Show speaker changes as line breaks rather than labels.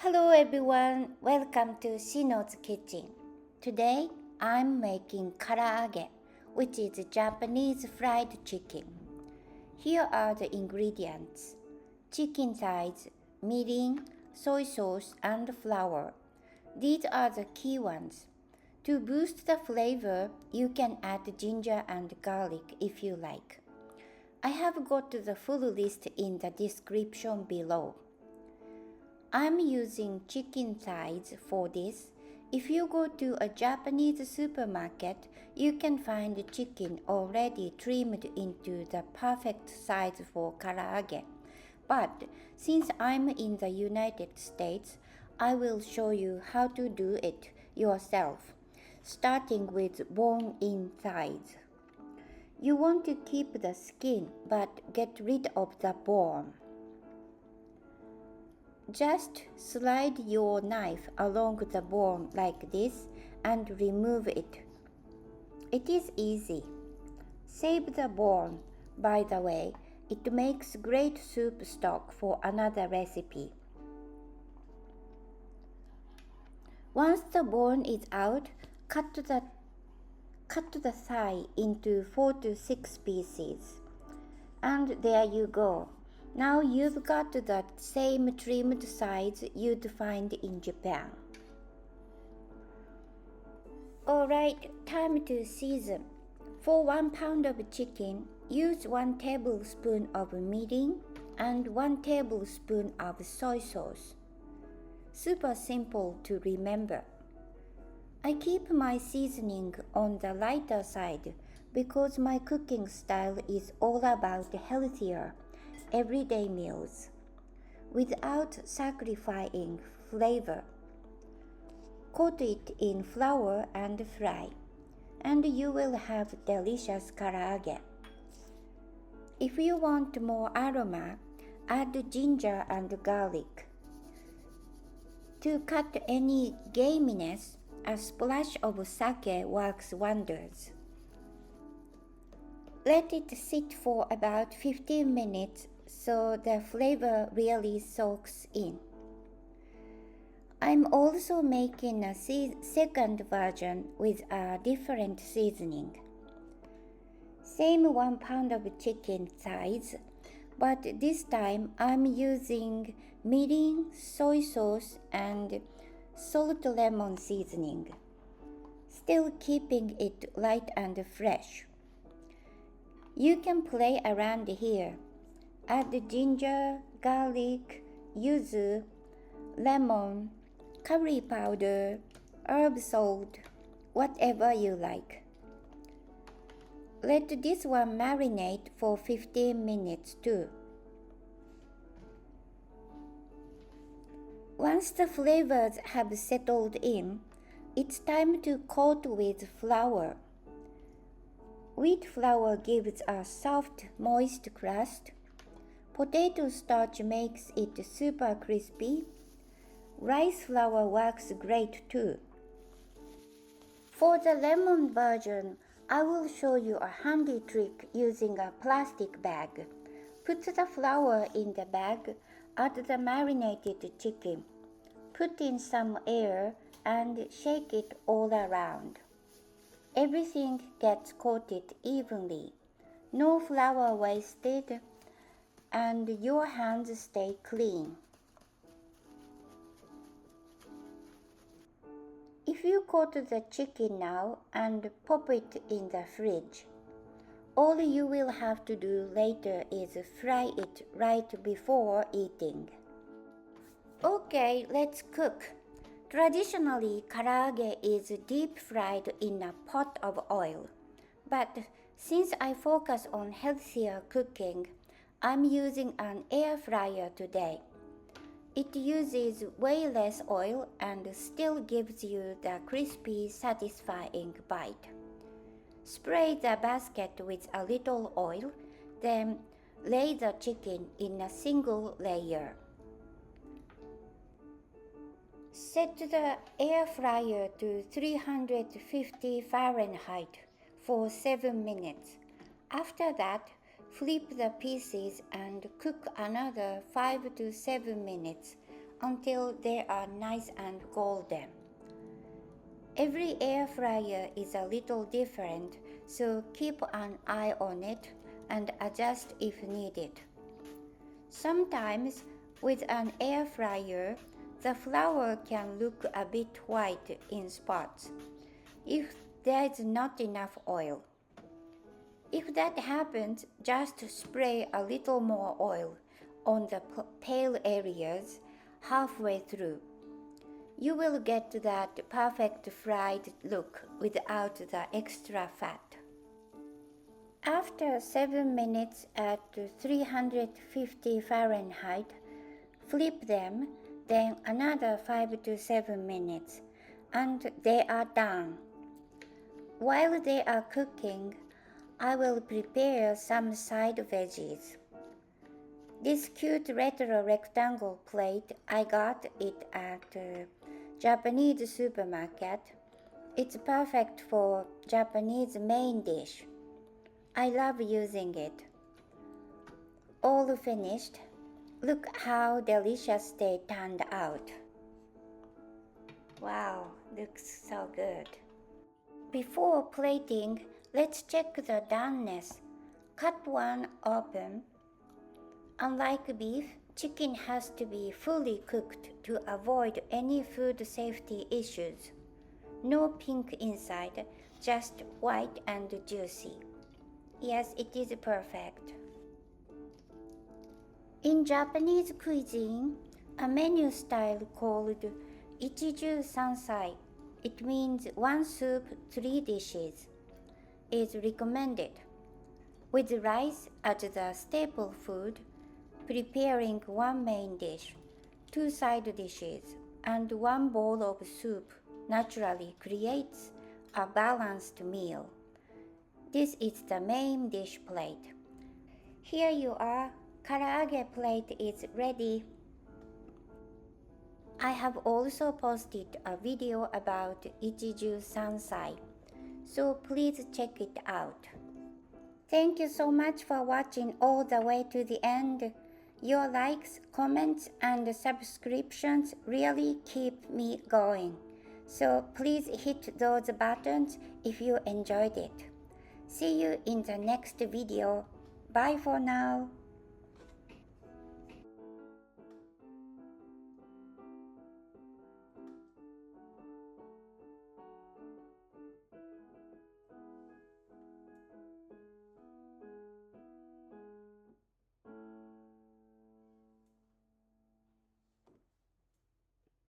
Hello everyone, welcome to Shino's Kitchen. Today I'm making karaage, which is Japanese fried chicken. Here are the ingredients: chicken thighs, mirin, soy sauce, and flour. These are the key ones. To boost the flavor, you can add ginger and garlic if you like. I have got the full list in the description below. I'm using chicken thighs for this. If you go to a Japanese supermarket, you can find chicken already trimmed into the perfect size for karaage. But since I'm in the United States, I will show you how to do it yourself, starting with bone-in thighs. You want to keep the skin but get rid of the bone. Just slide your knife along the bone like this and remove it. It is easy. Save the bone. By the way, it makes great soup stock for another recipe. Once the bone is out, cut the thigh into 4 to 6 pieces. And there you go. Now you've got the same trimmed sides you'd find in Japan. Alright, time to season. For 1 pound of chicken, use 1 tablespoon of mirin and 1 tablespoon of soy sauce. Super simple to remember. I keep my seasoning on the lighter side because my cooking style is all about healthier everyday meals without sacrificing flavor. Coat it in flour and fry, and you will have delicious karaage. If you want more aroma, add ginger and garlic. To cut any gaminess, a splash of sake works wonders. Let it sit for about 15 minutes so the flavor really soaks in. I'm also making a second version with a different seasoning. Same 1 pound of chicken thighs, but this time I'm using mirin, soy sauce, and salt lemon seasoning, still keeping it light and fresh. You can play around here. Add ginger, garlic, yuzu, lemon, curry powder, herb salt, whatever you like. Let this one marinate for 15 minutes too. Once the flavors have settled in, it's time to coat with flour. Wheat flour gives a soft, moist crust. Potato starch makes it super crispy. Rice flour works great too. For the lemon version, I will show you a handy trick using a plastic bag. Put the flour in the bag, add the marinated chicken, put in some air, and shake it all around. Everything gets coated evenly. No flour wasted, and your hands stay clean. If you coat the chicken now and pop it in the fridge, all you will have to do later is fry it right before eating. Okay, let's cook. Traditionally, karaage is deep fried in a pot of oil, but since I focus on healthier cooking, I'm using an air fryer today. It uses way less oil and still gives you the crispy, satisfying bite. Spray the basket with a little oil, then lay the chicken in a single layer. Set the air fryer to 350 Fahrenheit for 7 minutes. After that, flip the pieces and cook another 5 to 7 minutes until they are nice and golden. Every air fryer is a little different, so keep an eye on it and adjust if needed. Sometimes with an air fryer, the flour can look a bit white in spots if there is not enough oil. If that happens, just spray a little more oil on the pale areas halfway through. You will get that perfect fried look without the extra fat. After 7 minutes at 350 Fahrenheit, flip them, then another 5 to 7 minutes, and they are done. While they are cooking, I will prepare some side veggies. This cute retro rectangle plate, I got it at a Japanese supermarket. It's perfect for Japanese main dish. I love using it. All finished. Look how delicious they turned out. Wow, looks so good. Before plating, let's check the doneness. Cut one open. Unlike beef, chicken has to be fully cooked to avoid any food safety issues. No pink inside, just white and juicy. Yes, it is perfect. In Japanese cuisine, a menu style called Ichiju Sansai, it means one soup, 3 dishes, is recommended. With rice as the staple food, preparing one main dish, 2 side dishes, and 1 bowl of soup naturally creates a balanced meal. This is the main dish plate. Here you are, karaage plate is ready. I have also posted a video about Ichiju Sansai, so please check it out. Thank you so much for watching all the way to the end. Your likes, comments, and subscriptions really keep me going. So please hit those buttons if you enjoyed it. See you in the next video. Bye for now.